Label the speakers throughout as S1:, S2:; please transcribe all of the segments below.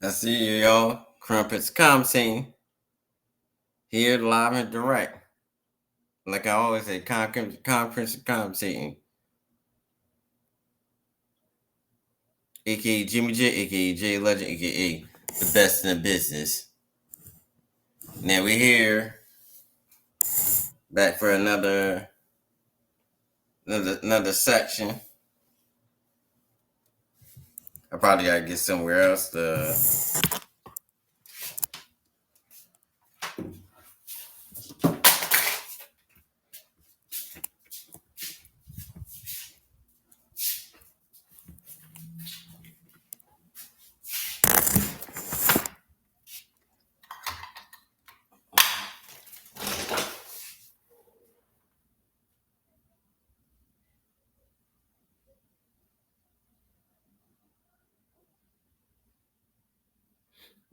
S1: I see you, yo. Crumpets commenting here live and direct. Like I always say, conference commentating. AKA Jimmy J, AKA J Legend, AKA the best in the business. Now we're here back for another section. I probably gotta get somewhere else to.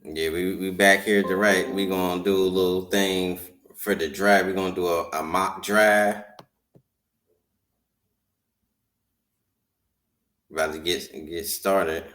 S1: Yeah, we back here direct. We gonna do a little thing for the drive. We're gonna do a mock drive. About to get started.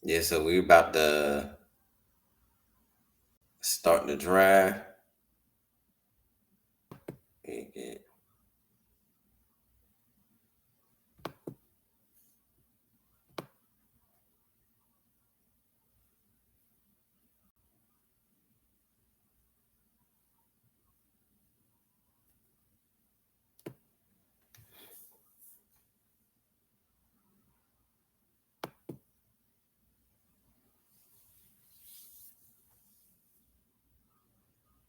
S1: Yeah, so we about to start the drive.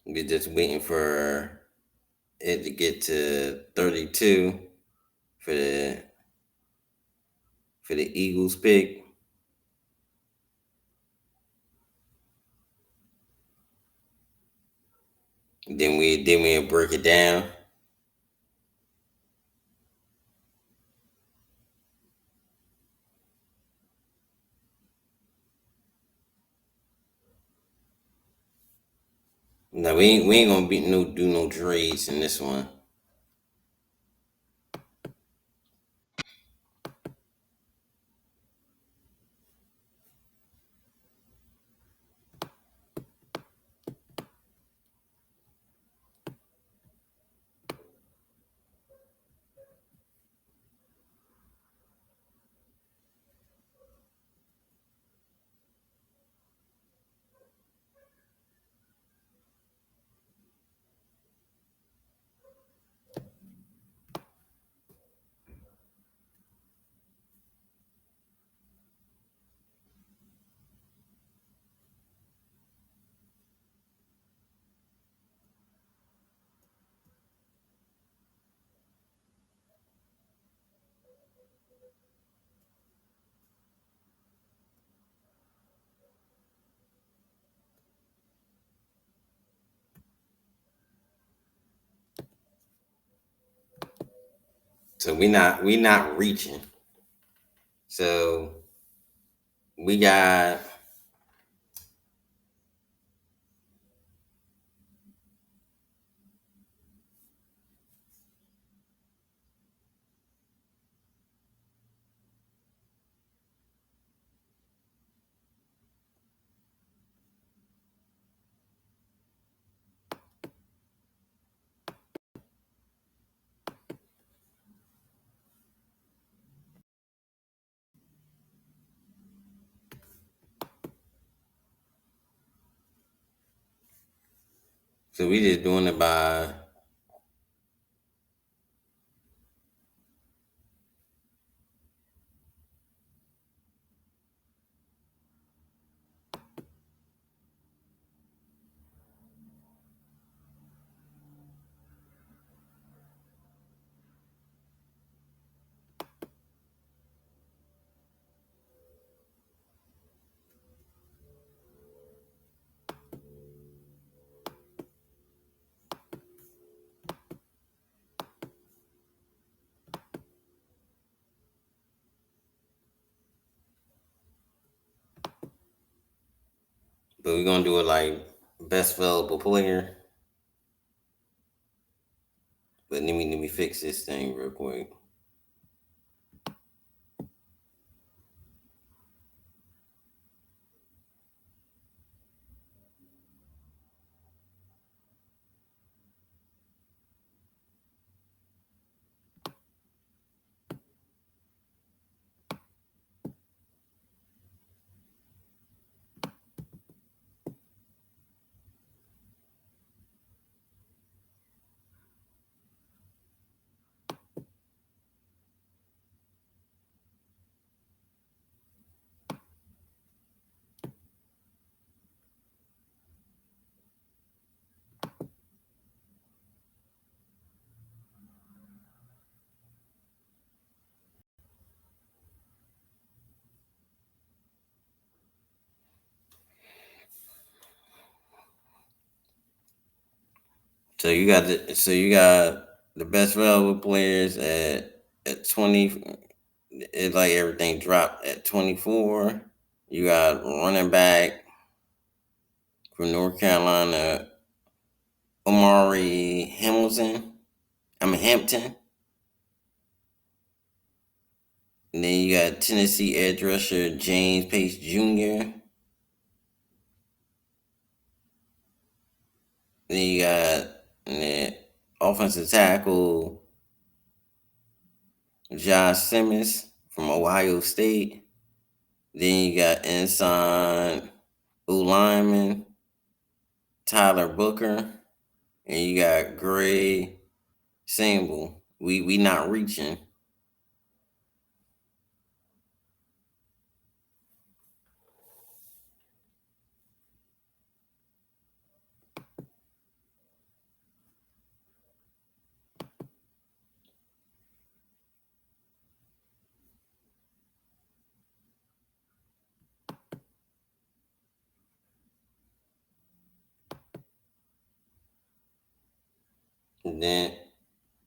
S1: We just waiting for it to get to 32 for the Eagles pick. Then we'll break it down. No, we ain't gonna do no trades in this one. So we not reaching. So we got so we just doing it by but we're gonna do it like best available player. But let me fix this thing real quick. So you got the best available players at 20. It's like everything dropped at 24. You got running back from North Carolina, Omari Hamilton. I mean Hampton. And then you got Tennessee edge rusher James Pace Jr. Then you got offensive tackle Josh Simmons from Ohio State. Then you got inside O lineman Tyler Booker, and you got Gray Sample. We not reaching.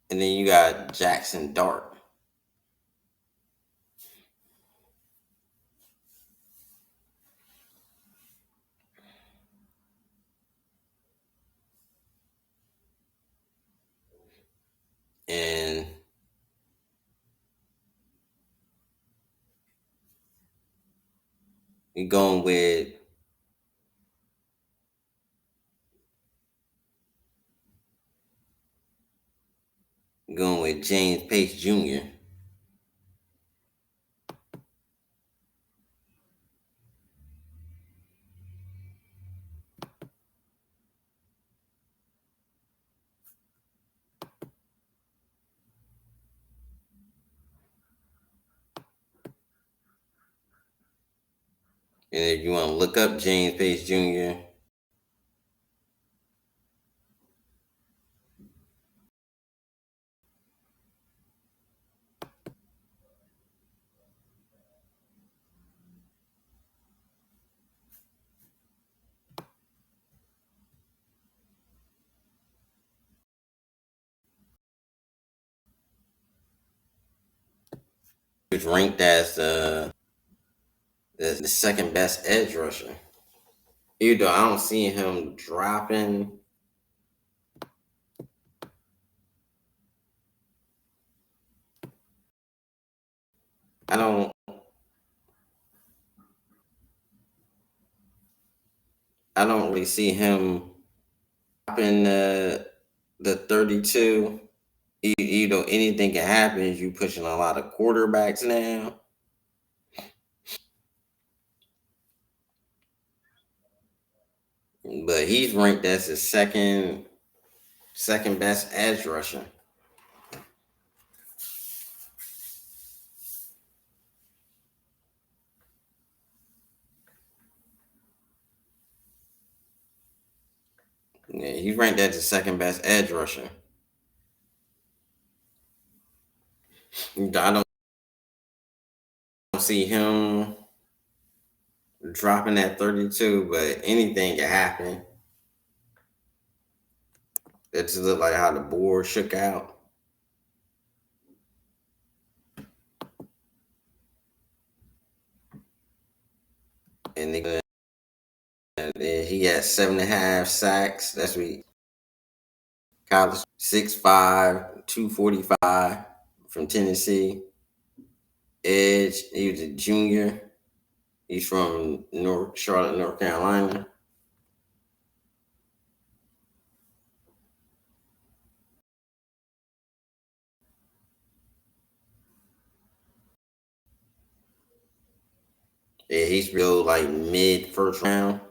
S1: And then you got Jackson Dart. And we going with James Pace Jr. And if you want to look up James Pace Jr., was ranked as the second best edge rusher. Even though I don't see him dropping, I don't I don't really see him dropping the 32. You know, anything can happen. You pushing a lot of quarterbacks now, but he's ranked as the second best edge rusher. Yeah, he's ranked as the second best edge rusher. I don't see him dropping that 32, but anything can happen. It just looked like how the board shook out. And he had 7.5 sacks. That's what college 6'5", 245 from Tennessee. Edge, he was a junior. He's from Charlotte, North Carolina. Yeah, he's real like mid first round.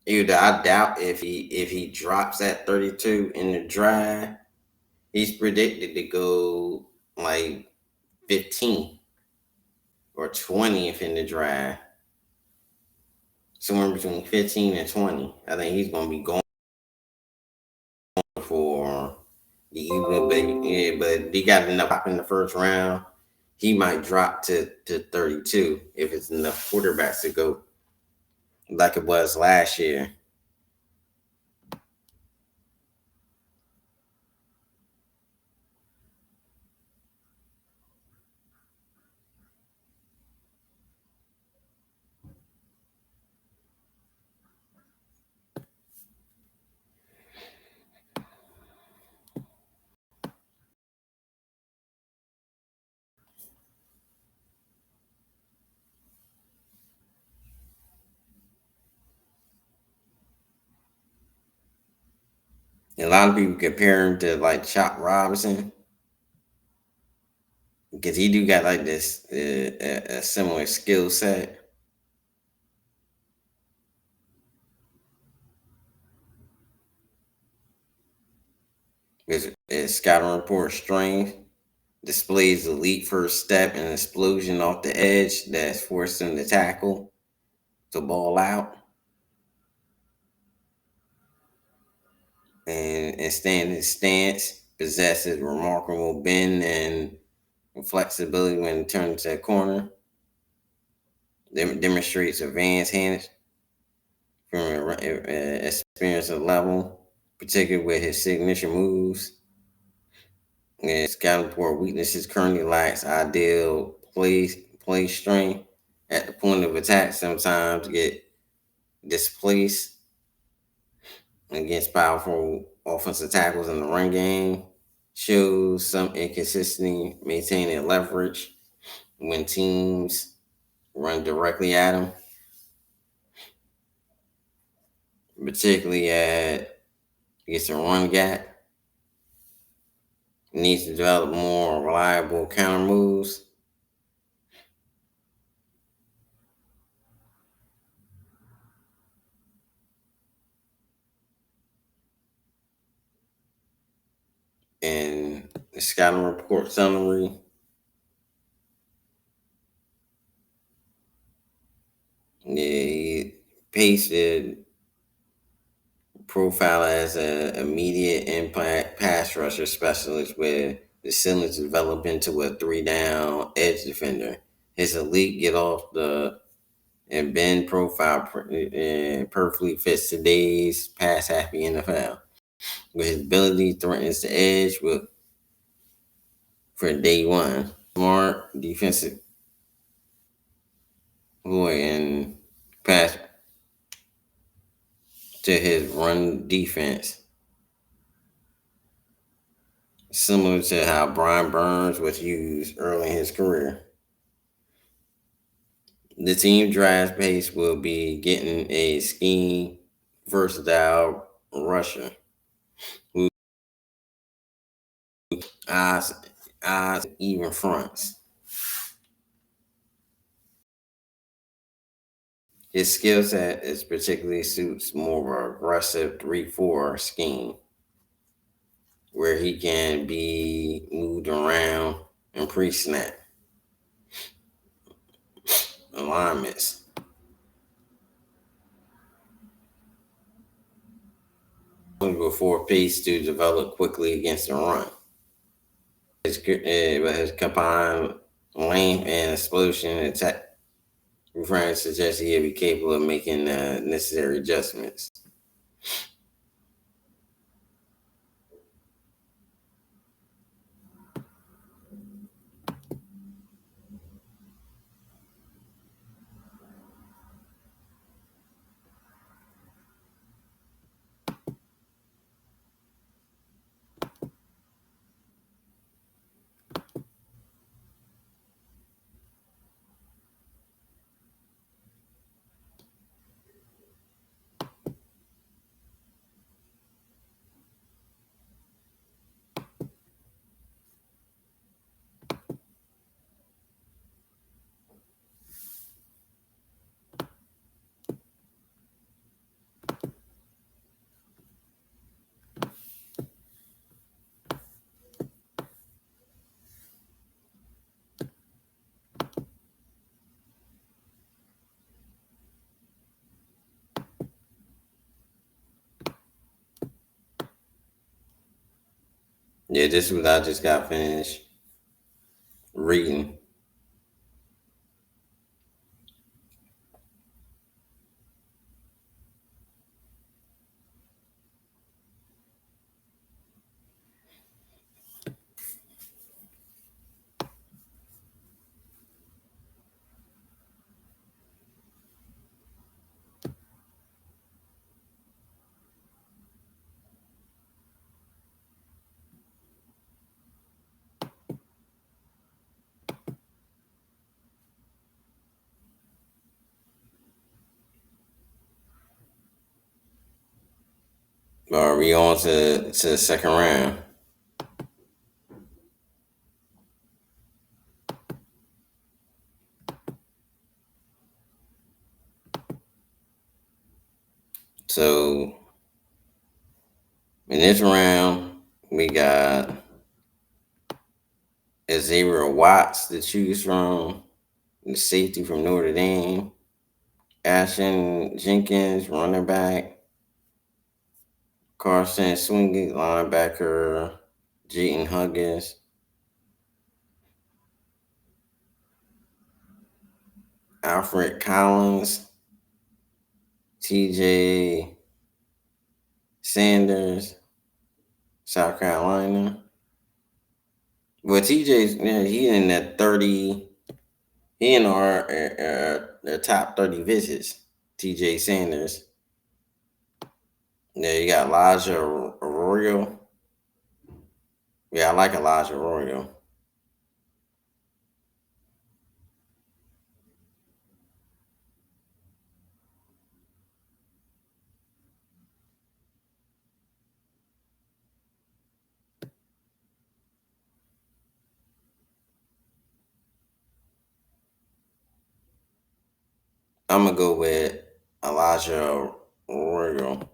S1: Either I doubt if he drops at 32 in the draft, he's predicted to go like 15 or 20th in the draft. Somewhere between 15 and 20. I think he's gonna be going for the Eagles, but yeah, but he got enough up in the first round. He might drop to 32 if it's enough quarterbacks to go like it was last year. And a lot of people compare him to like Chop Robinson because he do got like this a similar skill set. His scouting report strength displays elite first step and explosion off the edge that's forced him to tackle to ball out and stand his stance, possesses remarkable bend and flexibility when turned to a corner, demonstrates advanced hands from experience level, particularly with his signature moves. And scouting report weaknesses currently lacks ideal play strength at the point of attack. Sometimes get displaced against powerful offensive tackles in the run game. Shows some inconsistency maintaining leverage when teams run directly at him, particularly at against a run gap. He needs to develop more reliable counter moves. And the scouting report summary, yeah, he pasted profile as an immediate impact pass rusher specialist with the ceiling to develop into a three down edge defender. His elite get off the and bend profile perfectly fits today's pass happy NFL. With his ability threatens the edge with for day one. Smart defensive boy and pass to his run defense, similar to how Brian Burns was used early in his career. The team draft base will be getting a scheme versatile rusher who eyes even fronts. His skill set is particularly suits more of an aggressive 3-4 scheme where he can be moved around and pre-snap alignments before pace to develop quickly against the run. His combined length and explosion attack reference suggests he'll be capable of making necessary adjustments. Yeah, this is what I just got finished reading. Are we on to the second round? So in this round, we got Xavier Watts to choose from, the safety from Notre Dame, Ashton Jenkins, running back, Carson Swingy, linebacker, Jayden Huggins, Alfred Collins, TJ Sanders, South Carolina. Well, TJ's, yeah, he in that 30, he in our the top 30 visits. TJ Sanders. Yeah, you got Elijah Arroyo. Yeah, I like Elijah Arroyo. I'm gonna go with Elijah Arroyo.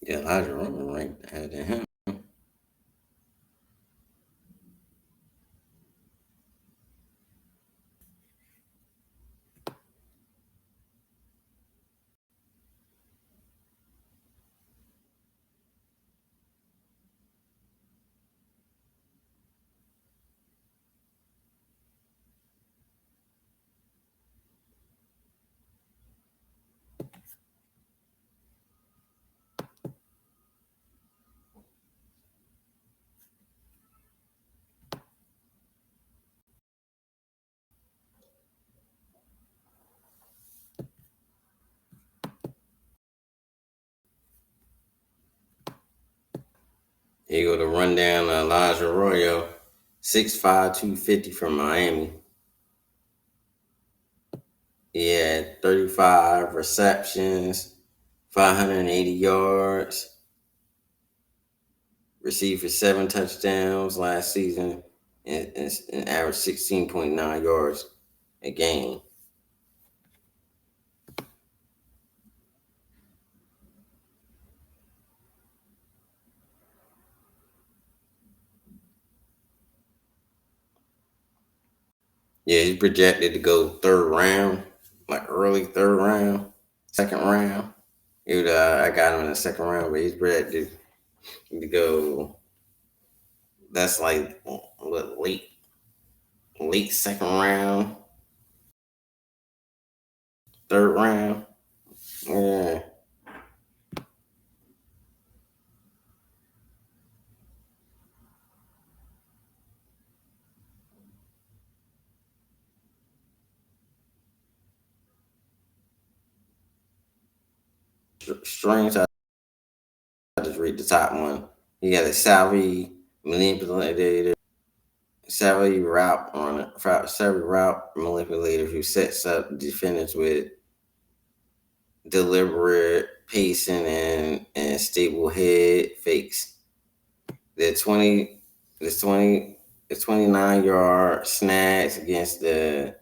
S1: Yeah, Elijah Roman ranked ahead of him. Here you go to run down Elijah Arroyo, 6'5", 250 from Miami. He had 35 receptions, 580 yards, received for 7 touchdowns last season, and averaged 16.9 yards a game. Yeah, he's projected to go third round, like early third round, second round. I got him in the second round, but he's projected to go. That's like what, late second round, third round. Yeah, strings. I just read the top one. He got a manipulator, savvy route manipulator who sets up defenders with deliberate pacing and stable head fakes. The 20 the 20 the 29-yard snags against the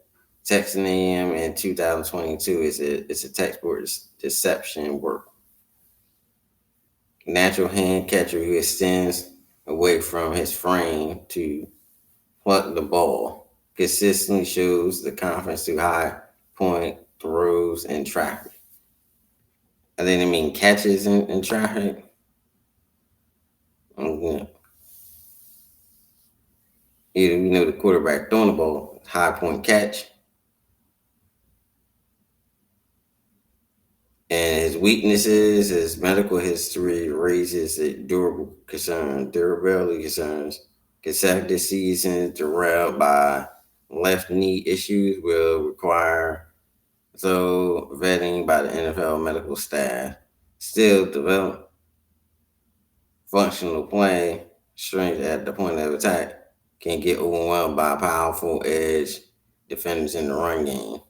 S1: Texas A&M in 2022 is a textbook deception work. Natural hand catcher who extends away from his frame to pluck the ball consistently shows the confidence to high point throws in traffic. I think they mean catches in traffic. Yeah. The quarterback throwing the ball, high point catch. And his weaknesses, his medical history raises durability concerns. Consecutive seasons derailed by left knee issues will require thorough vetting by the NFL medical staff. Still develop functional play, strength at the point of attack, can get overwhelmed by powerful edge defenders in the run game.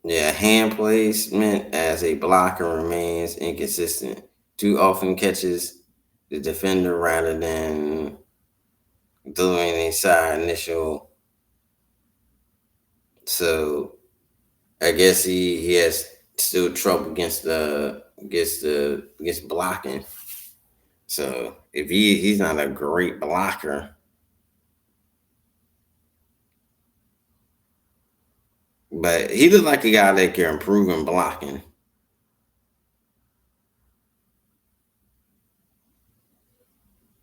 S1: Yeah, hand placement as a blocker remains inconsistent. Too often catches the defender rather than delivering a side initial. So I guess he has still trouble against blocking. So if he's not a great blocker, but he looks like a guy that can improve in blocking.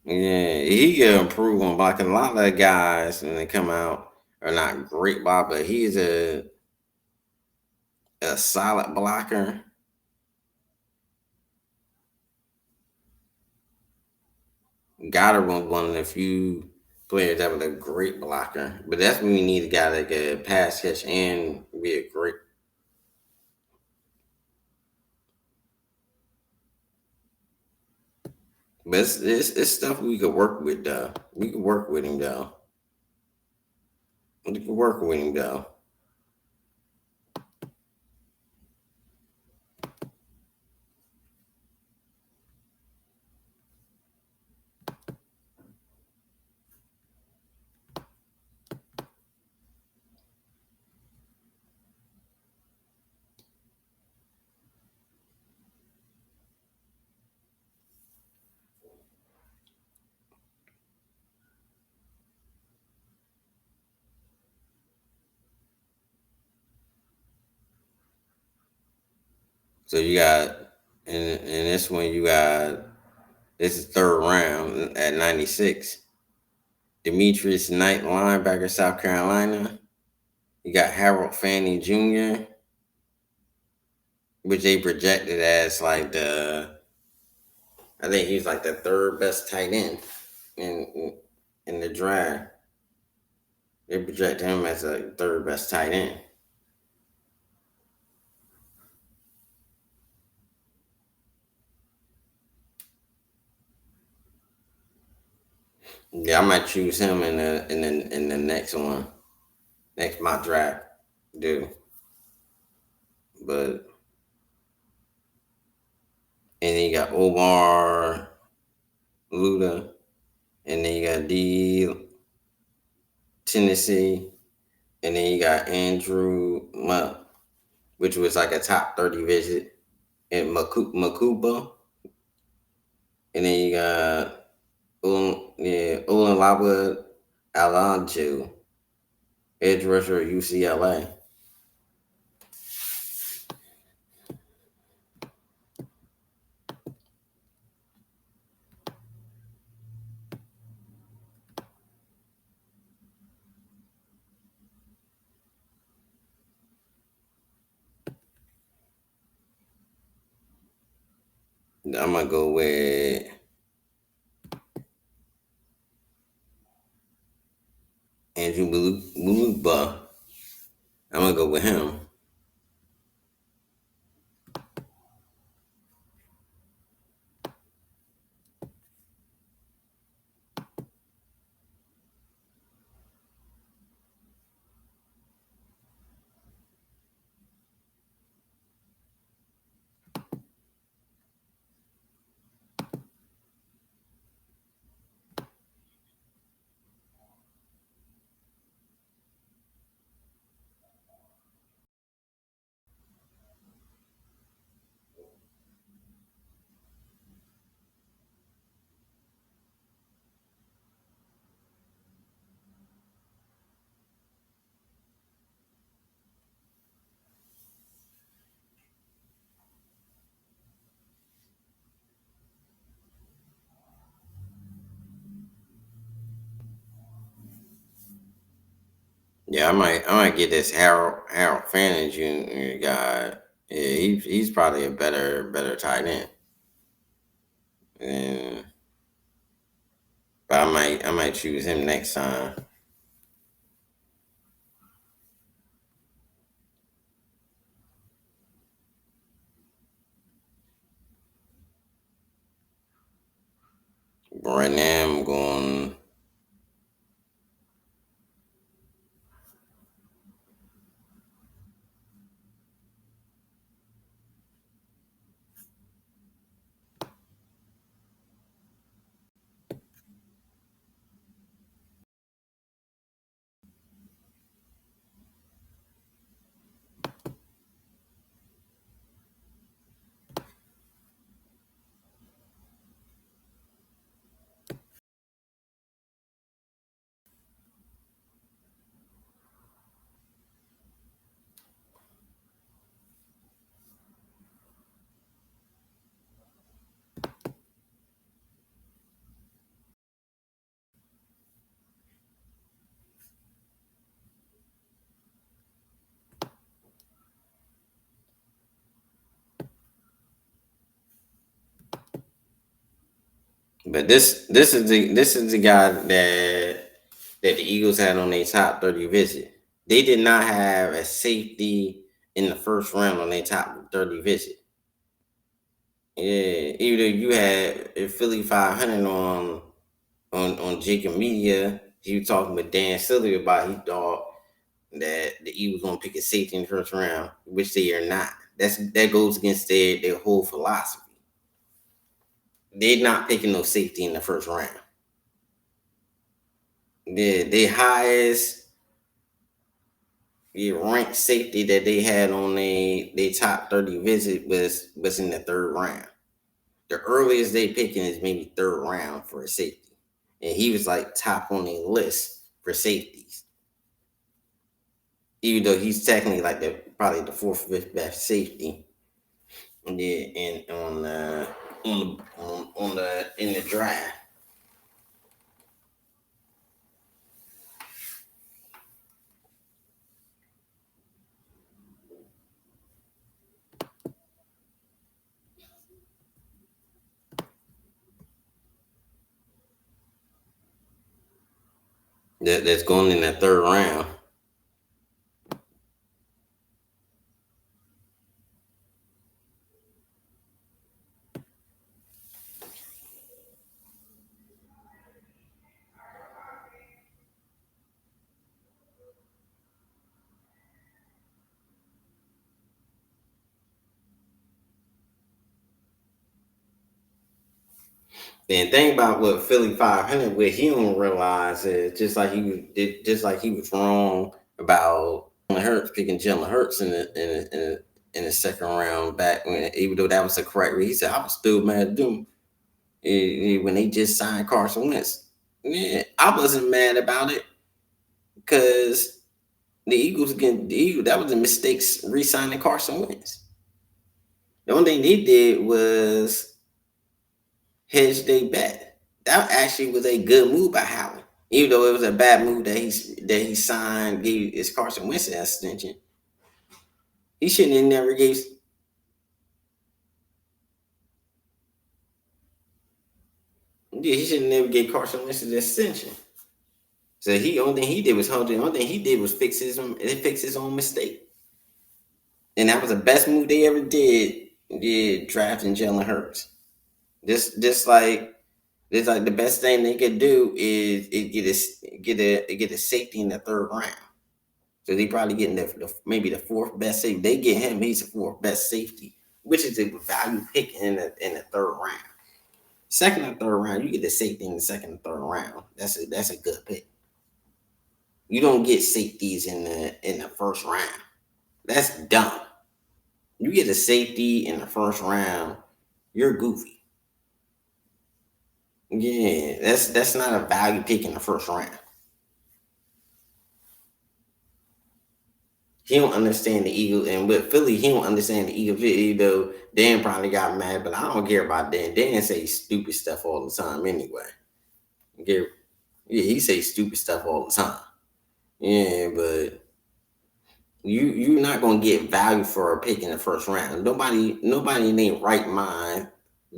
S1: Yeah, he can improve on blocking. A lot of the guys when they come out are not great block, but he's a solid blocker. Goddard was one of the few players that was a great blocker, but that's when you need a guy that can pass catch and be a great. But it's stuff we could work with though. We could work with him though. We could work with him though. So you got in this one you got this is third round at 96. Demetrius Knight, linebacker, South Carolina. You got Harold Fanning Jr., which they projected as like I think he's like the third best tight end in the draft. They project him as a third best tight end. Yeah, I might choose him in the next one, next mock draft, do. But and then you got Omar Luda, and then you got D Tennessee, and then you got Andrew Luck, which was like a top 30 visit, and Makuba, and then you got Olalawa Alonso, edge rusher at UCLA. I'm gonna go with Andrew Muluba. I'm gonna go with him. Yeah, I might get this Harold Fanning Jr. guy. Yeah, he's probably a better tight end. And but I might choose him next time. But right now I'm going. But this is the guy that the Eagles had on their top 30 visit. They did not have a safety in the first round on their top 30 visit. Yeah, even though you had a Philly 500 on Jacob Media, he was talking with Dan Silly about he thought that the Eagles gonna pick a safety in the first round, which they are not. That goes against their whole philosophy. They're not picking no safety in the first round. The highest ranked safety that they had on they top 30 visit was in the third round. The earliest they picking is maybe third round for a safety. And he was like top on the list for safeties. Even though he's technically like probably the fourth, fifth best safety. Yeah, and on the in the draft. That's going in the third round. Then think about what Philly 500, what he don't realize is just like he was wrong about Hurts picking Jalen Hurts in the second round back when, even though that was the correct read. He said I was still mad at them when they just signed Carson Wentz. Yeah, I wasn't mad about it because the Eagles, that was a mistake re-signing Carson Wentz. The only thing they did was hedge they bet. That actually was a good move by Howard. Even though it was a bad move that he signed, gave his Carson Wentz an extension. He shouldn't have never gave. Yeah, he should have never gave Carson Wentz an extension. So he only thing he did was hold it. The only thing he did was fix his own mistake. And that was the best move they ever did drafting Jalen Hurts. Just like it's like the best thing they could do is get a safety in the third round. So they probably getting maybe the fourth best safety. They get him, he's the fourth best safety, which is a value pick in the third round. Second and third round, you get the safety in the second and third round. That's a good pick. You don't get safeties in the first round. That's dumb. You get a safety in the first round, you're goofy. Yeah, that's not a value pick in the first round. He don't understand the Eagles, and with Philly, he don't understand the Eagles. You know, Dan probably got mad, but I don't care about Dan. Dan say stupid stuff all the time anyway. Yeah, he say stupid stuff all the time. Yeah, but you're not gonna get value for a pick in the first round. Nobody in their right mind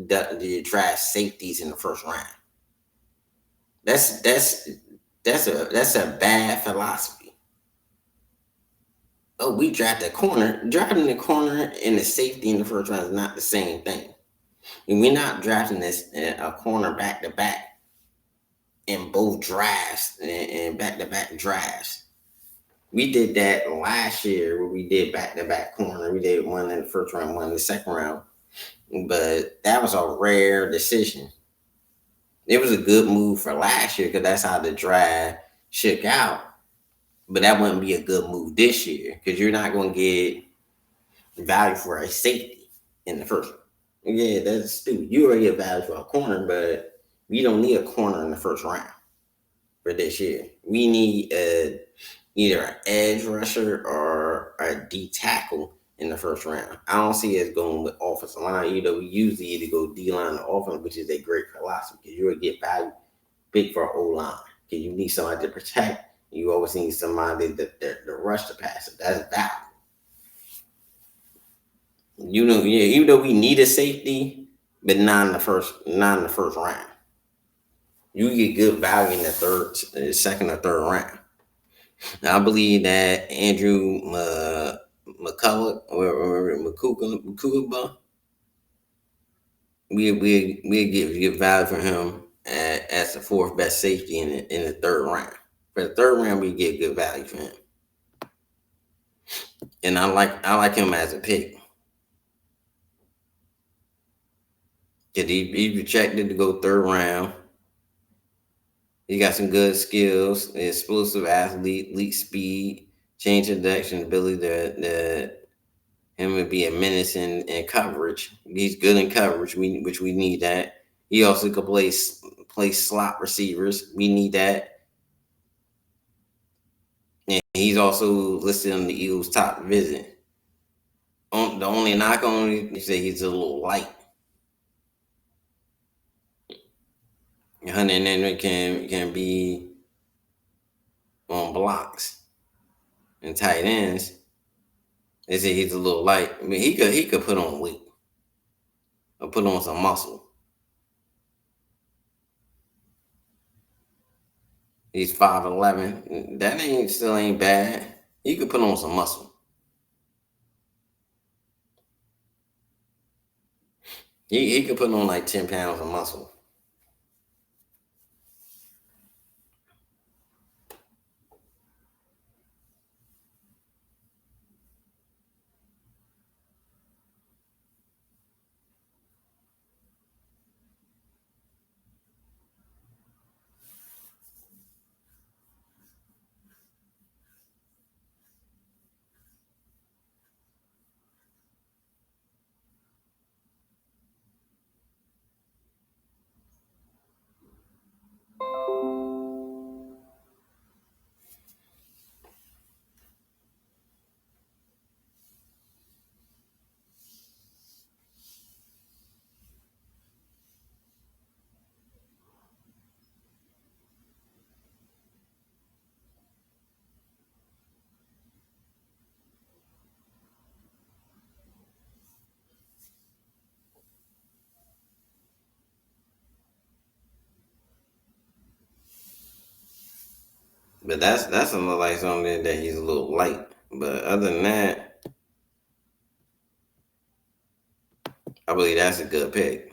S1: that draft safeties in the first round. That's that's that's a bad philosophy. Oh, we draft a corner. Drafting the corner and the safety in the first round is not the same thing. And we're not drafting this a corner back to back in both drafts and back to back drafts. We did that last year where we did back to back corner. We did one in the first round, one in the second round. But that was a rare decision. It was a good move for last year because that's how the draft shook out. But that wouldn't be a good move this year because you're not going to get value for a safety in the first round. Yeah, that's stupid. You already get value for a corner, but we don't need a corner in the first round for this year. We need either an edge rusher or a D tackle in the first round. I don't see us going with offensive line. We usually either go D line or offense, which is a great philosophy because you will get value big for O line because you need somebody to protect. You always need somebody that rush the passer. That's value. Yeah, even though we need a safety, but not in the first round. You get good value in the second or third round. Now, I believe that Andrew McCullough or Makuba, we give value for him as the fourth best safety in the third round. For the third round, we get good value for him, and I like him as a pick. Cause he projected to go third round. He got some good skills, explosive athlete, elite speed, change of direction ability that him would be a menace in coverage. He's good in coverage, which we need that. He also could play slot receivers. We need that. And he's also listed on the Eagles' top visit. The only knock on him, you say he's a little light. Hunter Henry can be on blocks and tight ends. They say he's a little light. I mean, he could put on weight or put on some muscle. He's 5'11". That ain't still ain't bad. He could put on some muscle. He could put on like 10 pounds of muscle. But that's another like something that he's a little light. But other than that, I believe that's a good pick.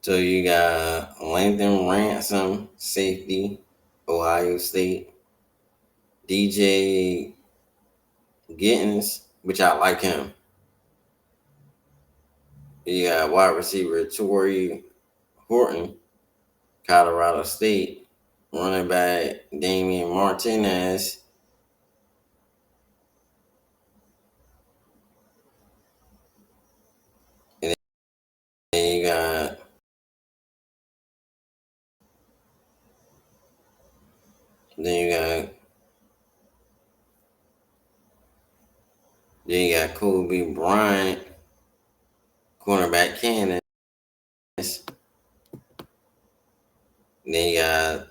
S1: So you got Langdon Ransom, safety, Ohio State. DJ Gittins, which I like him. You got wide receiver Torrey Horton, Colorado State. Running back Damian Martinez. And then you got then you got then you got Kobe Bryant, cornerback Kansas. Then you got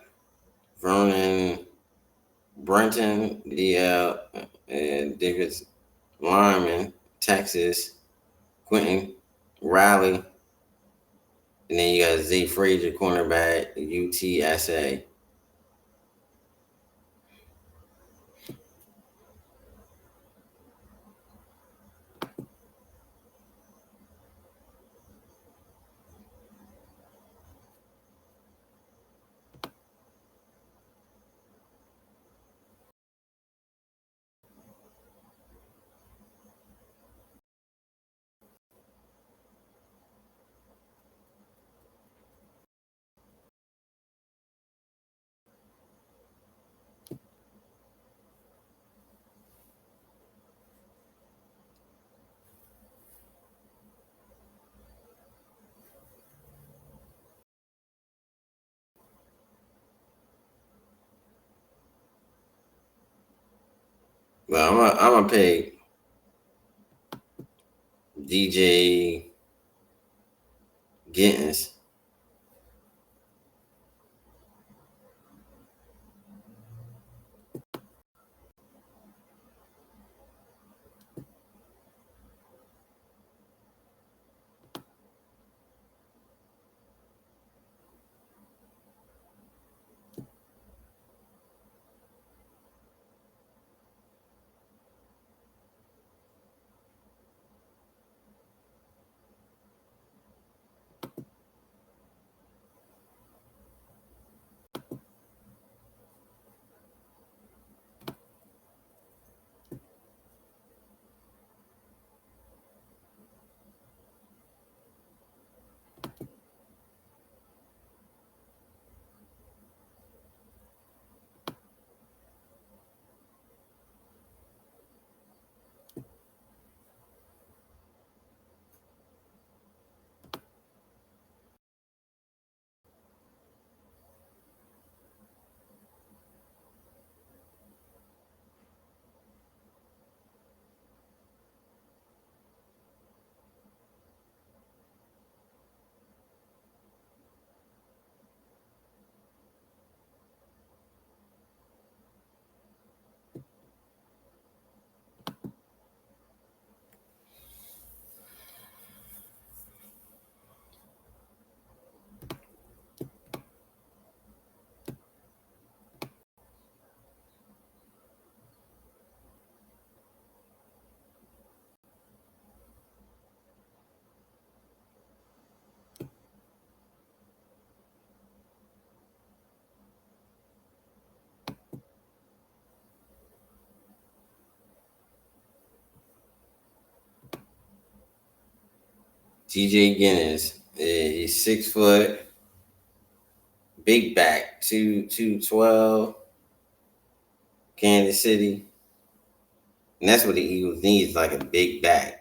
S1: Vernon Brenton, the Davis lineman, Texas. Quentin Riley. And then you got Zay Frazier, cornerback, UTSA. But I'm gonna pick DJ Gittens. DJ Gittens. He's 6 foot, big back, 212, Kansas City. And that's what the Eagles need, is like a big back.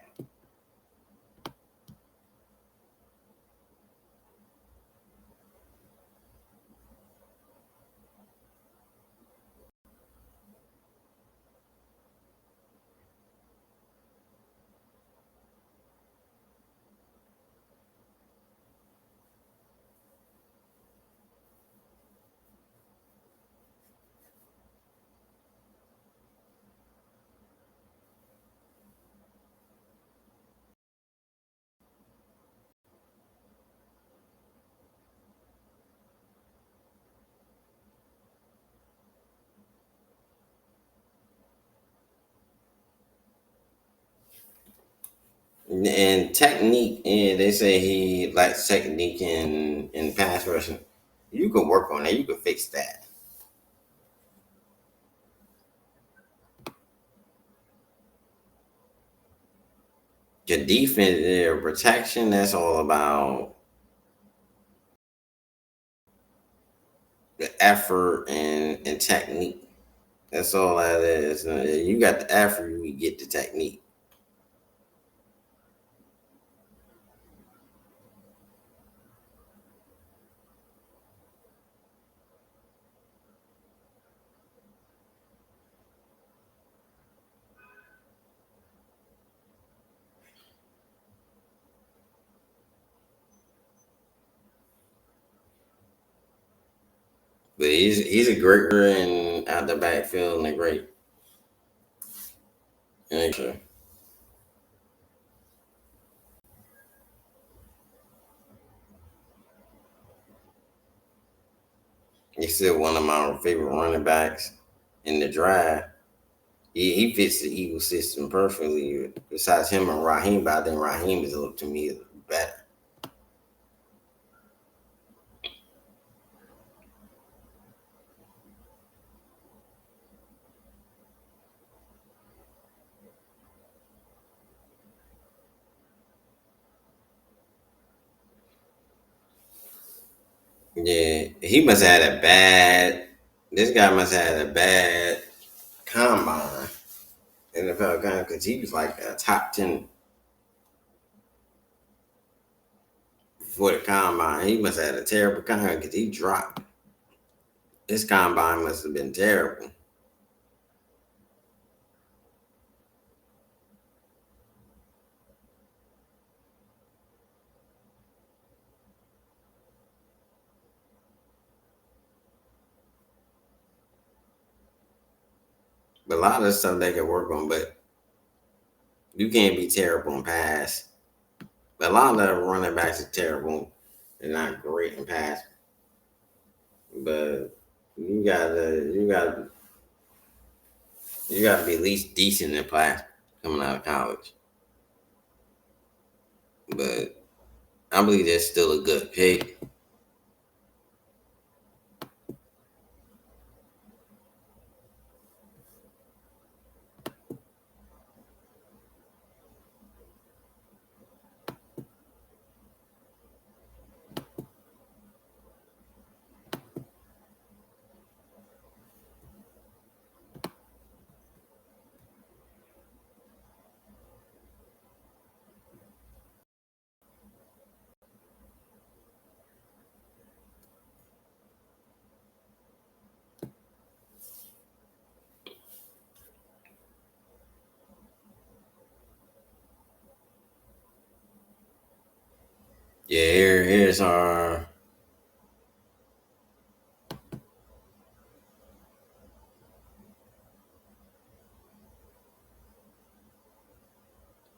S1: And technique, and they say he lacks technique in pass rushing. You can work on that. You can fix that. Your defense, your protection, that's all about the effort and technique. That's all that is. You got the effort, you get the technique. But he's a great runner and out the backfield and a great. And he's still one of my favorite running backs in the draft. He fits the Eagle system perfectly. Besides him and Raheem, but I think Raheem is a little to me better. Yeah, he must have had a bad. This guy must have had a bad combine, NFL combine, because he was like a top 10 for the combine. He must have had a terrible combine because he dropped. His combine must have been terrible. A lot of stuff they could work on, but you can't be terrible in pass. A lot of the running backs are terrible. They're not great in pass, but you gotta be at least decent in pass coming out of college. But I believe that's still a good pick. Yeah, here's our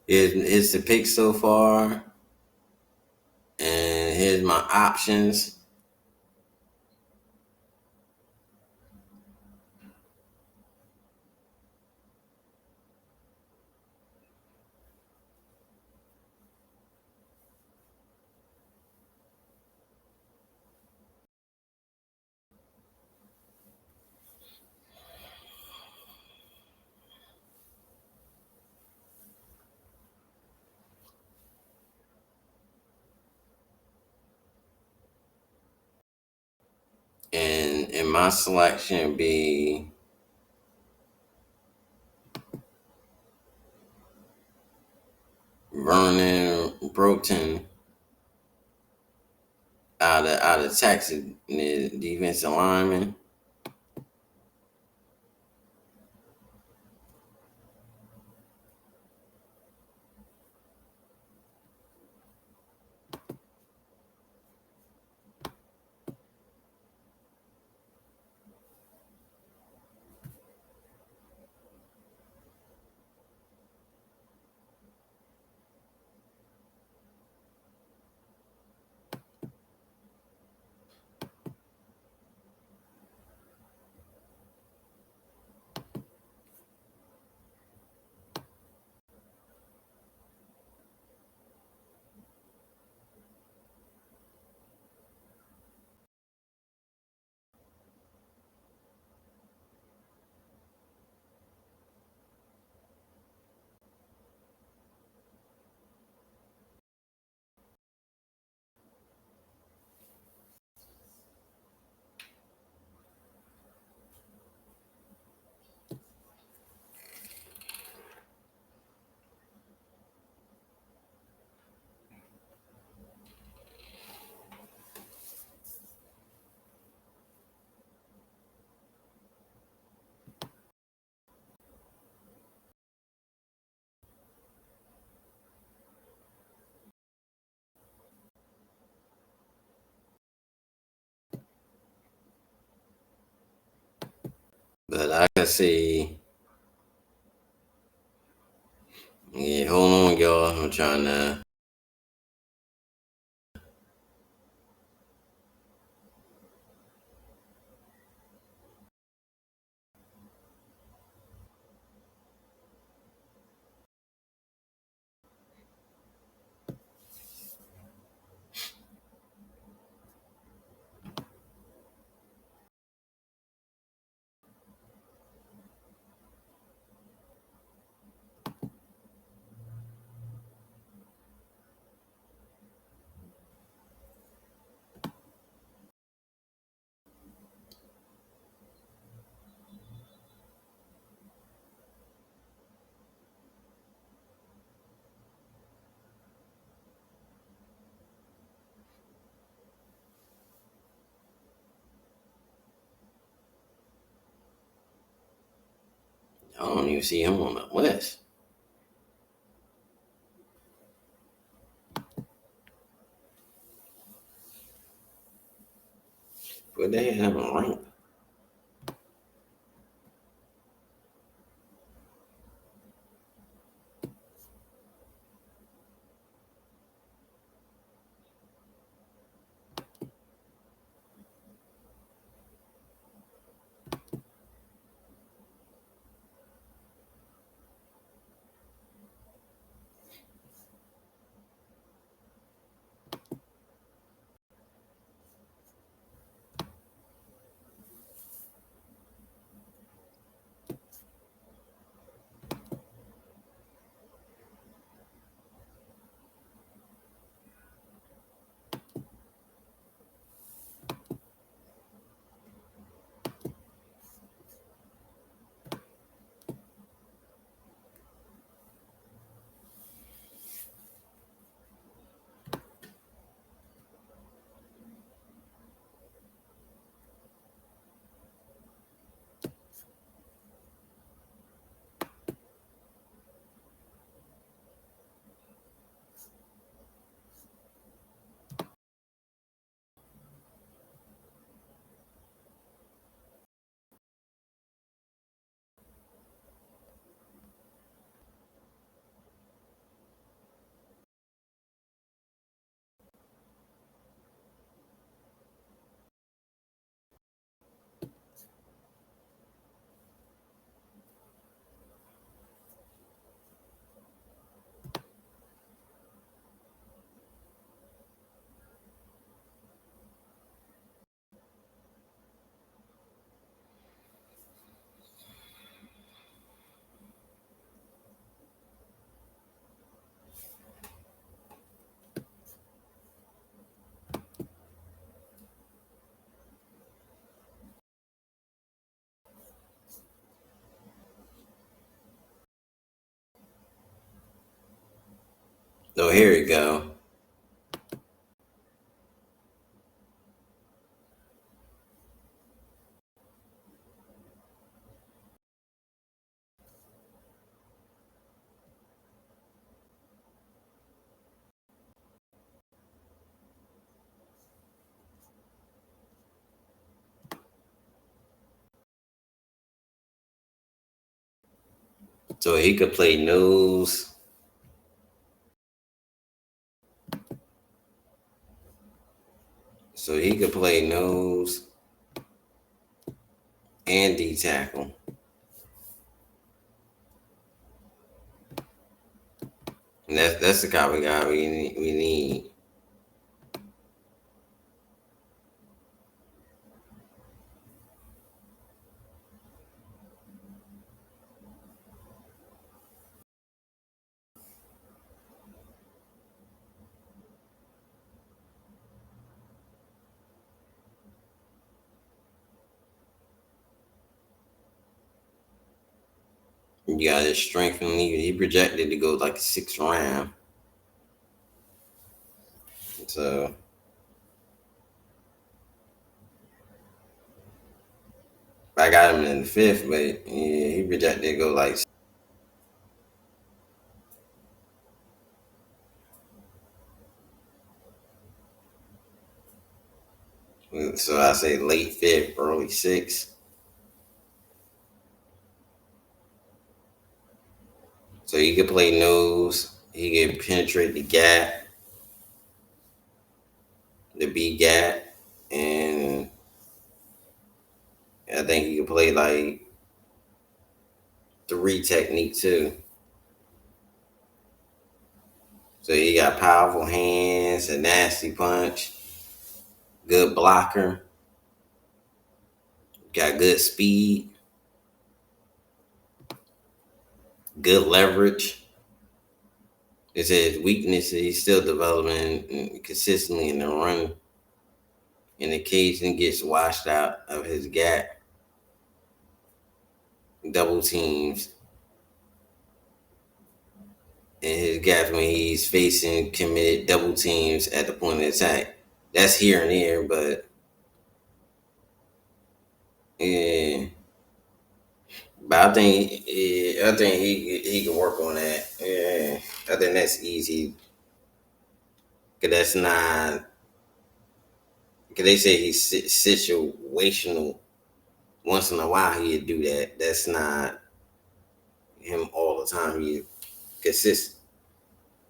S1: here's the pick so far, and here's my options. And my selection be Vernon Broughton out of Texas, the defensive lineman. But I can see. Yeah, hold on, y'all. I'm trying to. I don't even see him on the list. But they have him ranked. Oh, here we go. So he could play nose. So he could play nose and D tackle. And that's the kind of guy we need. You got his strength and he projected to go like 6th round. So I got him in the 5th, but yeah, he projected to go like. So I say late 5th, early 6th. So he could play nose. He could penetrate the gap, the B gap, and I think he could play like 3 technique too. So he got powerful hands, a nasty punch, good blocker, got good speed, good leverage. It's his weakness. He's still developing consistently in the run, and occasionally gets washed out of his gap, double teams, and his gaps when he's facing committed double teams at the point of attack. That's here and there, but yeah. But I think he can work on that. Yeah, I think that's easy. Cause that's not. Cause they say he's situational. Once in a while he'd do that. That's not him all the time. He consistent.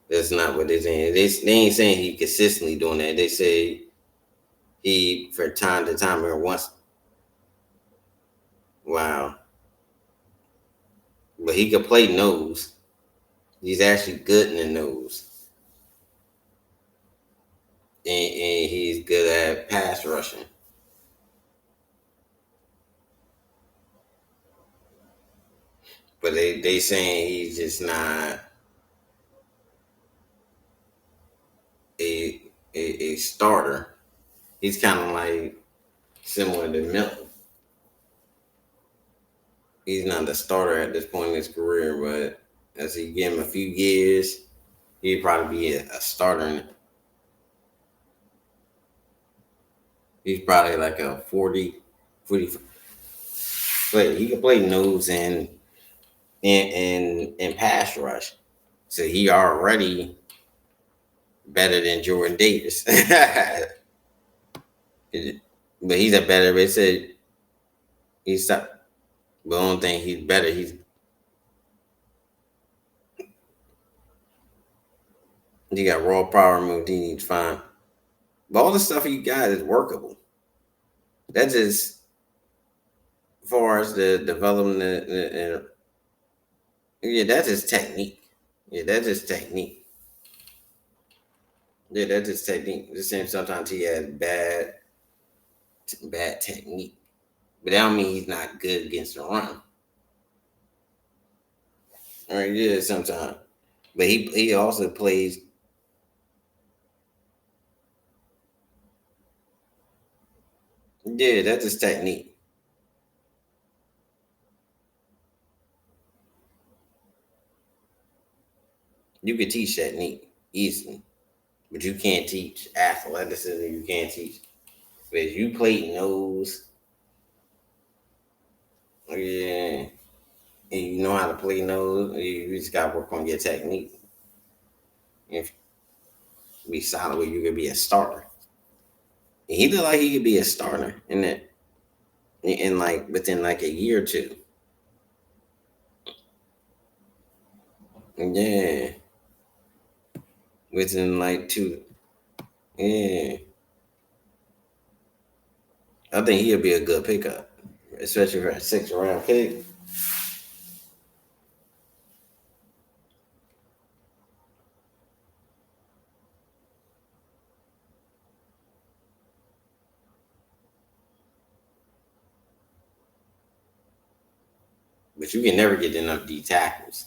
S1: That's not what they're saying. They ain't saying he consistently doing that. They say he for time to time or once. Wow, but he could play nose. He's actually good in the nose, and he's good at pass rushing. But they saying he's just not a a starter. He's kind of like similar to Milton. He's not the starter at this point in his career, but as he give him a few years, he'd probably be a starter. He's probably like a 40. But he can play nose and pass rush. So he already better than Jordan Davis. But he's a better. They said he's. But the only thing he's better. He got raw power move. He needs to find. But all the stuff he got is workable. That's just as far as the development. Yeah, that's his technique. Yeah, that's his technique. Yeah, that's his technique. The same sometimes he has bad technique. But that don't mean he's not good against the run. All right, yeah, sometimes. But he also plays. Yeah, that's his technique. You could teach technique. easily. But you can't teach athleticism. You can't teach. But if you play nose, yeah, and you know how to play nose, you just gotta work on your technique. If you be solid, where you could be a starter. And he looked like he could be a starter in that, in like within like a year or two. Yeah, within like two. Yeah, I think he'll be a good pickup, especially for a 6th round pick. But you can never get enough D tackles.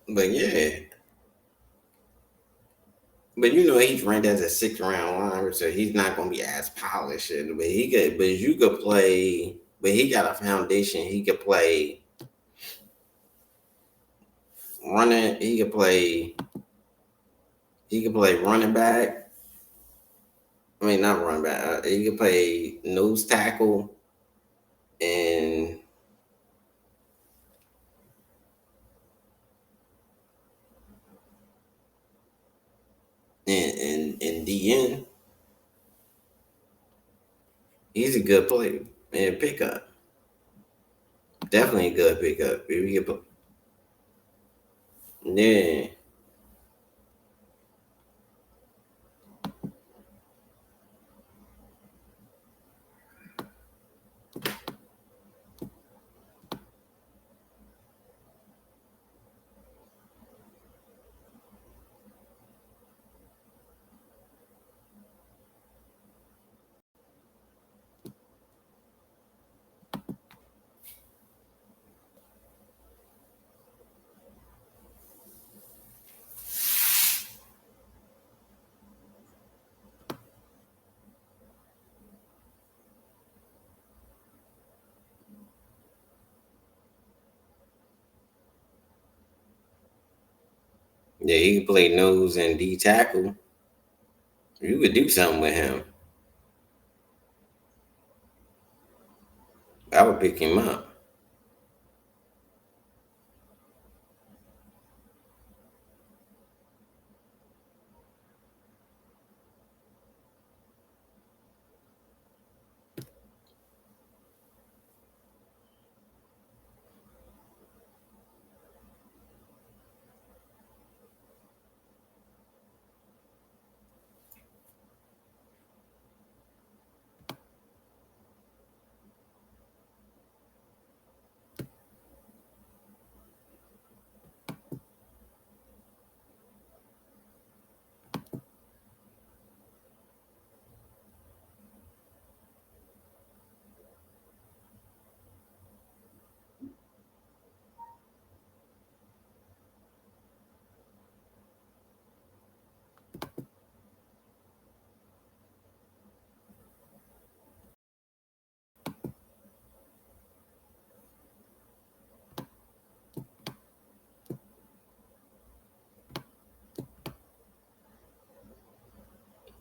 S1: But yeah, but you know he's ranked as a 6th round lineman, so he's not gonna be as polished. But he could, but you could play. But he got a foundation. He could play running. He could play. He could play running back. I mean, not running back. He could play nose tackle and and DN. He's a good player and pickup. Definitely a good pickup. If he could put, yeah. Yeah, he could play nose and D tackle. You could do something with him. I would pick him up.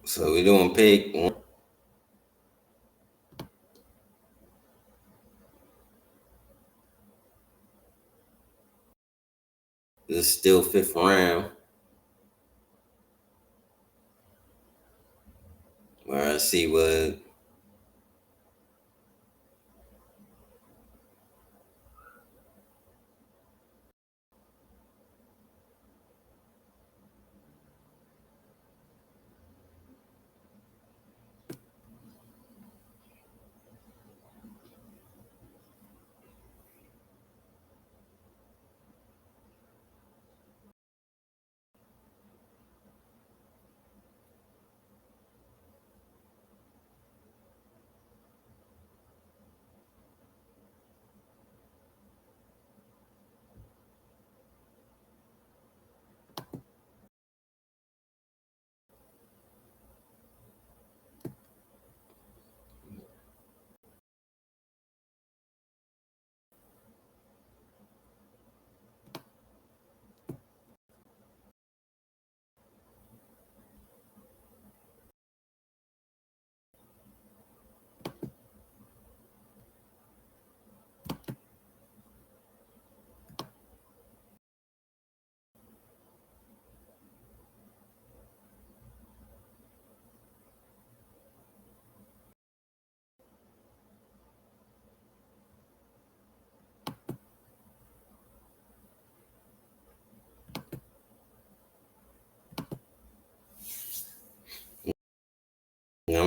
S1: So we're doing pick one. It's still 5th round. Where I see what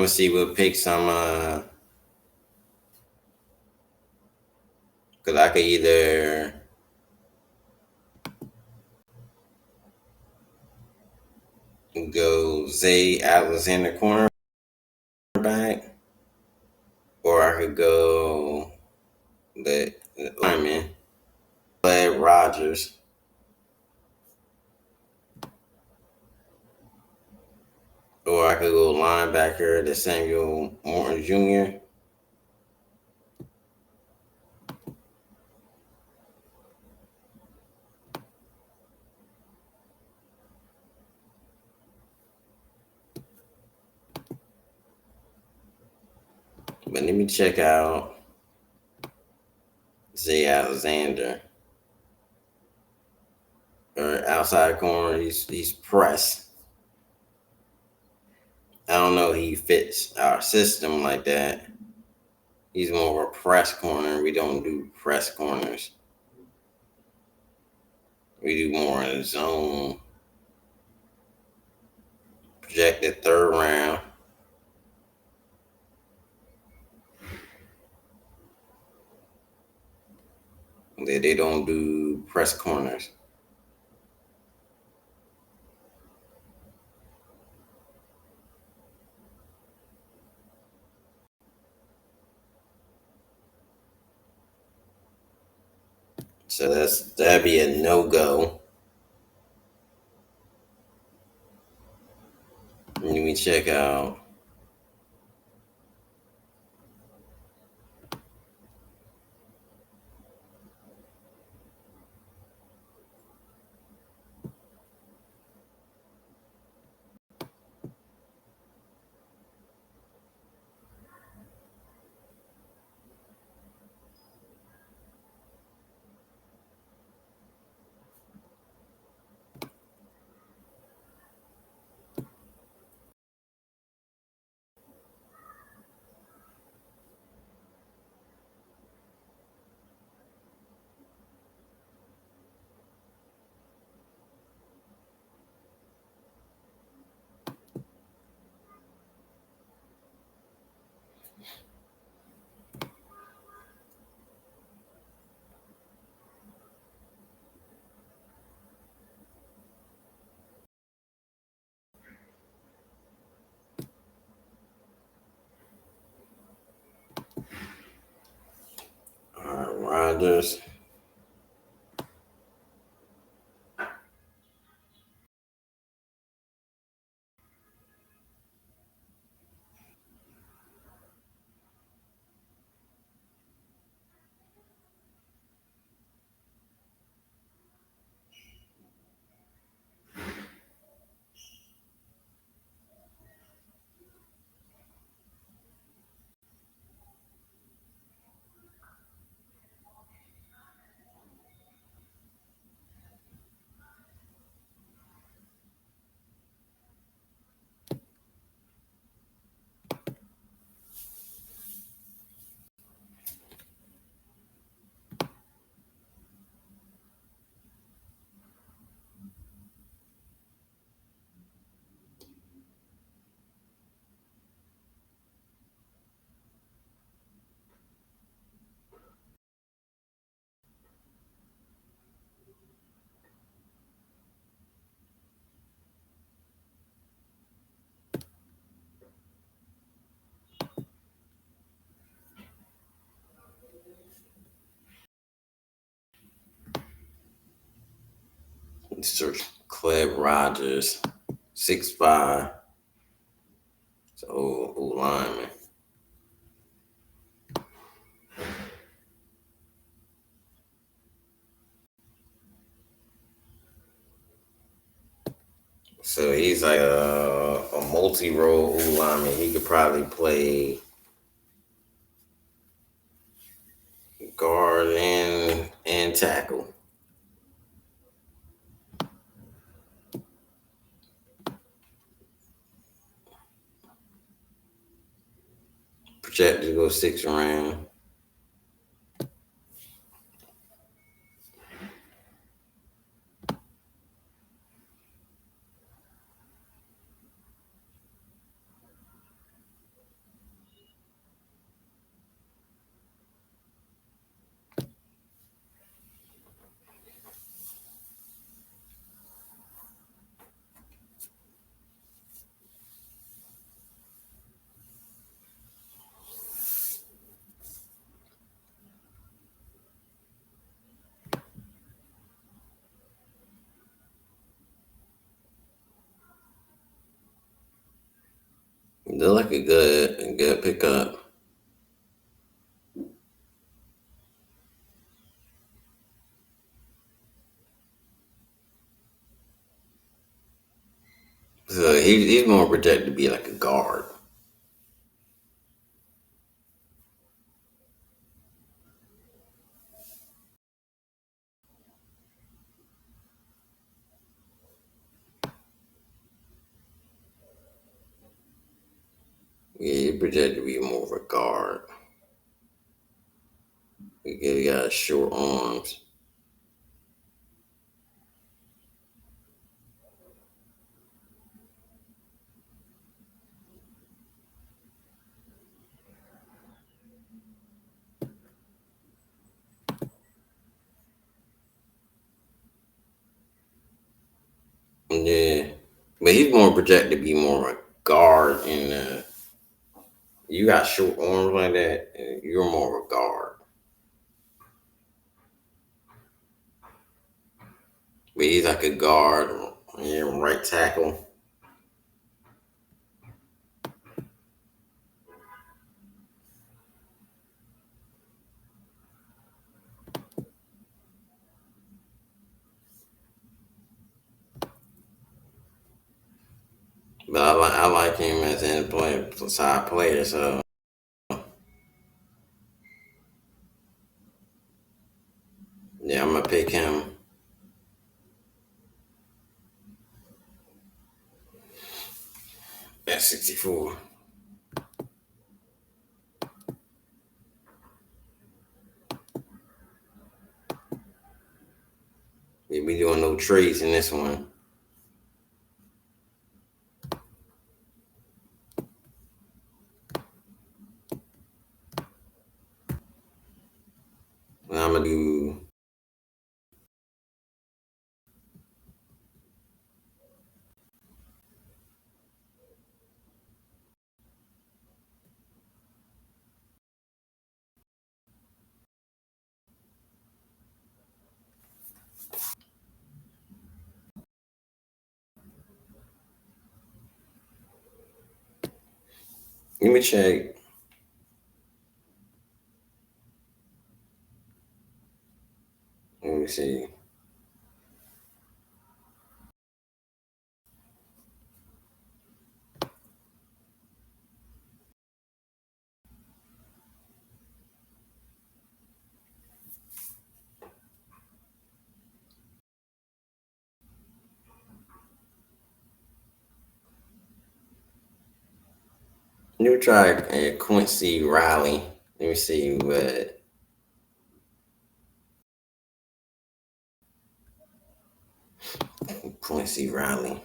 S1: gonna see what picks cause I could either go Zay Alexander cornerback, or I could go the lineman, Brad Rogers, or I could go linebacker, the Samuel Morton Jr. But let me check out Zay Alexander, or outside corner. He's press. I don't know if he fits our system like that. He's more of a press corner. We don't do press corners. We do more in zone. Projected third round. They don't do press corners. So that'd be a no go. Let me check out. Rodgers. Search Cleb Rogers, 6'5". So old lineman. So he's like a multi-role old lineman. He could probably play guard and tackle. Projected to go 6th round. They're like a good pickup. So he's more projected to be like a guard. Yeah, he's projected to be more of a guard. He got short arms. Yeah, but he's more projected to be more of a guard. And you got short arms like that, you're more of a guard. But he's like a guard, yeah, right tackle. But I like him as an player, side player. So yeah, I'm gonna pick him at 64. We be doing no trades in this one. And I'm gonna do. Let me check. Let me see. Let me try Quincy Riley. Let me see what Quincy Riley.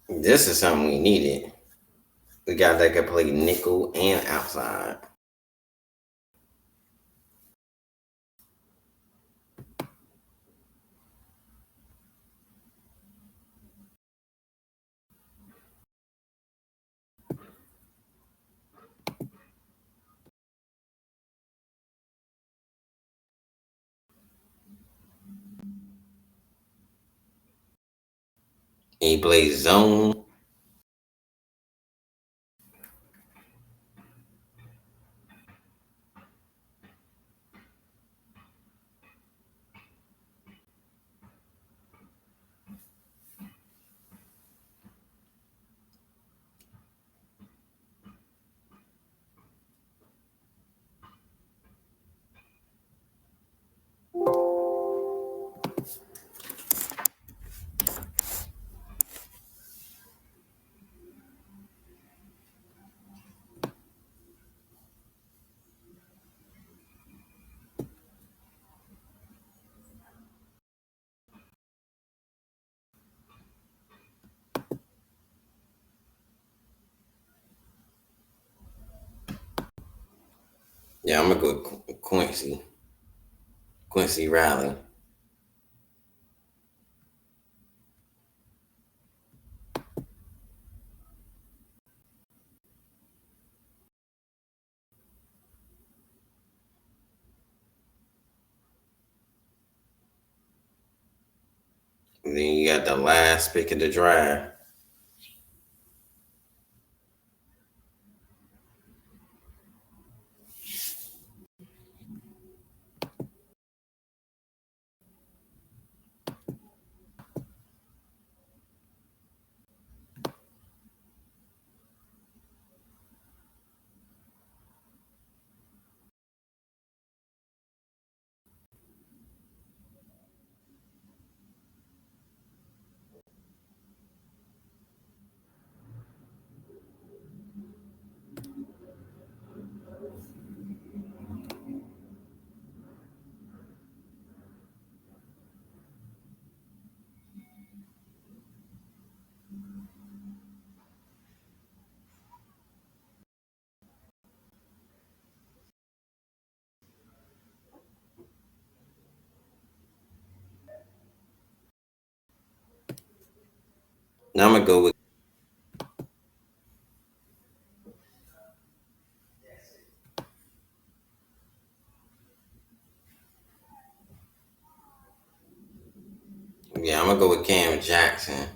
S1: This is something we needed. The guy that can play nickel and outside. And he plays zone. Yeah, I'm gonna go with Quincy Riley. And then you got the last pick of the draft. Now I'm gonna go with yeah, I'm gonna go with Cam Jackson.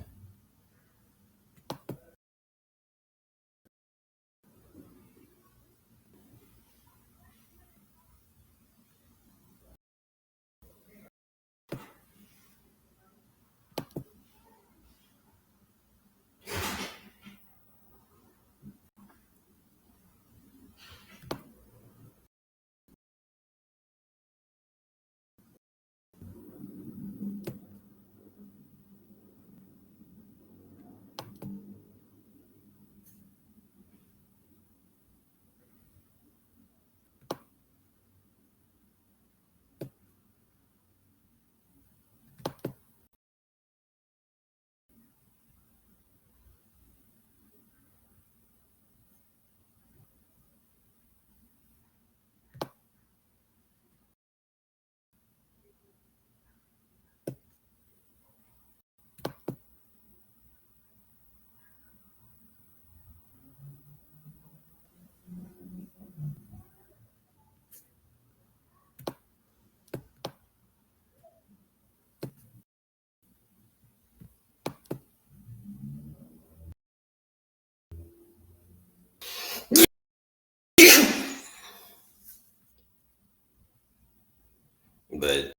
S1: But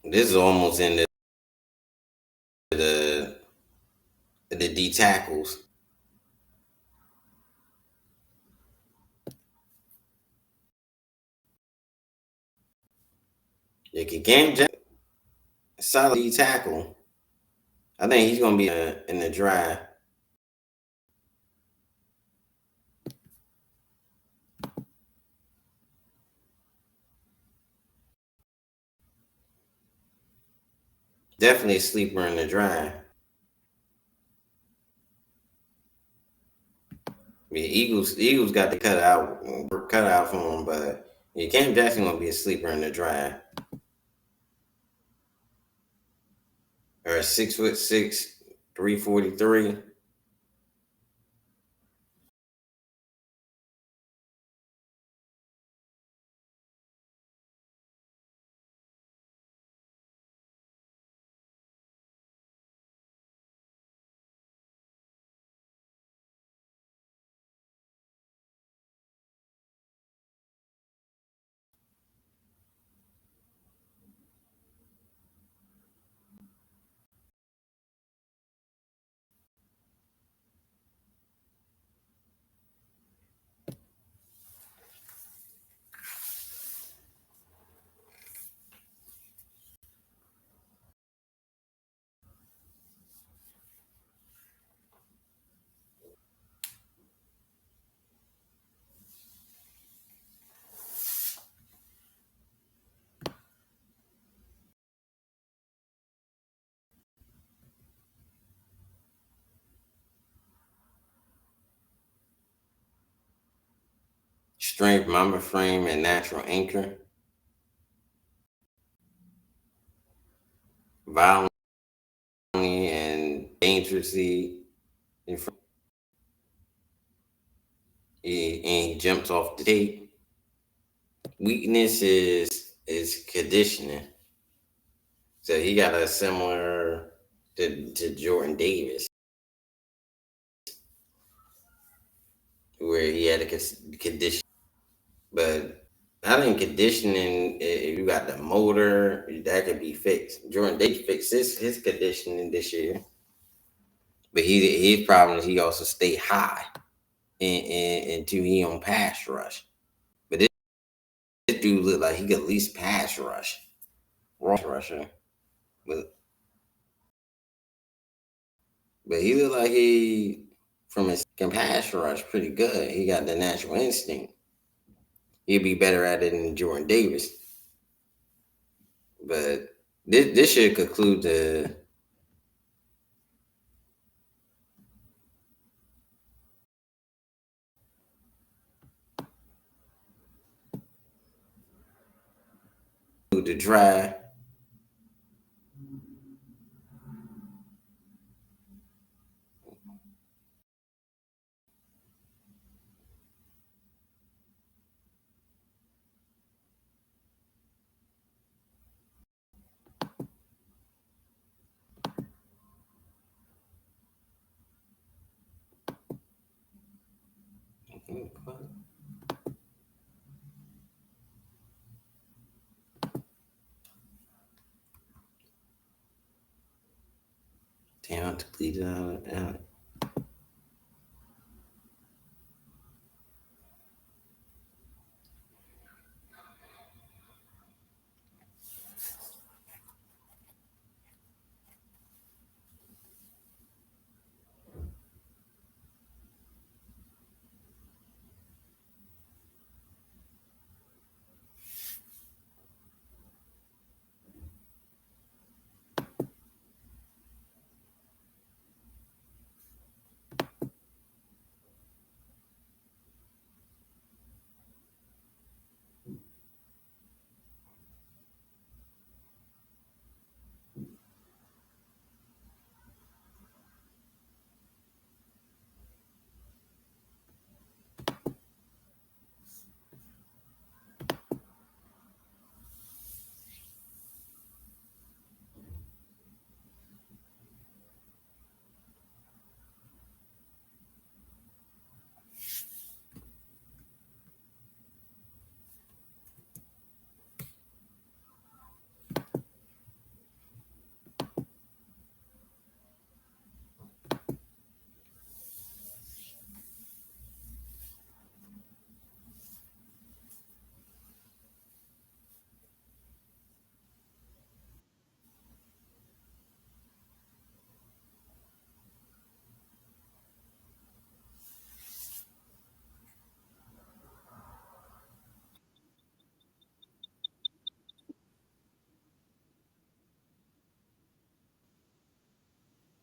S1: this is almost in the D tackles. Yeah, Cam Jackson, solid D tackle. I think he's gonna be in the draft. Definitely a sleeper in the draft. Yeah, Eagles got the cut out for him, but yeah, Cam Jackson gonna be a sleeper in the draft. Or 6'6", 343. strength, mama frame, and natural anchor. Violently and dangerously in front. And he jumps off the tape. Weakness is conditioning. So he got a similar to Jordan Davis, where he had a condition. But I think conditioning, if you got the motor, that could be fixed. Jordan Davis fixed his conditioning this year, but his problem is he also stay high until he on pass rush. But this dude look like he could at least pass rush, rusher. But but he look like he from his can pass rush pretty good. He got the natural instinct. He'd be better at it than Jordan Davis. But this should conclude the drive. Damn, I deleted out.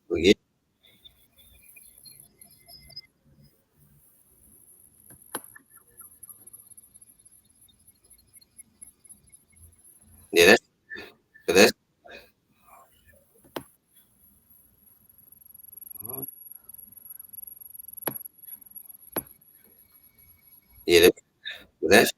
S1: Well, yeah, yeah, that's yeah, that's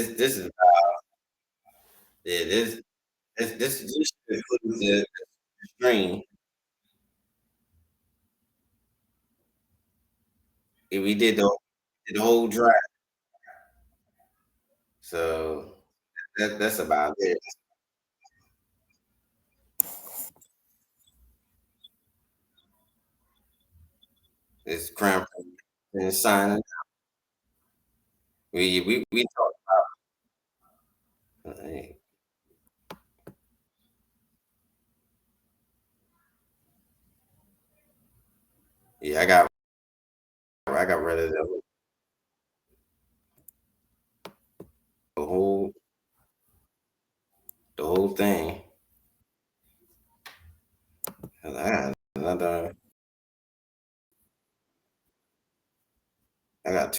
S1: this is yeah, this includes the stream. Yeah, we did the whole drive, so that's about it. It's cramping and signing. We talked. Yeah, I got rid of the whole the whole thing. 'Cause I got another. I got two.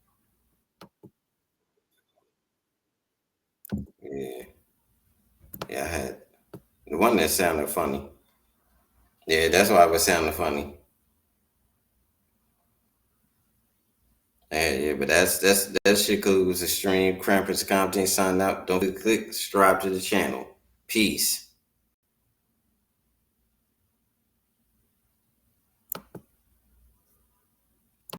S1: Yeah, yeah. I had the one that sounded funny. Yeah, that's why it was sounding funny. Yeah, but that shit cool. It was extreme crampers content. Sign up. Don't click subscribe to the channel. Peace.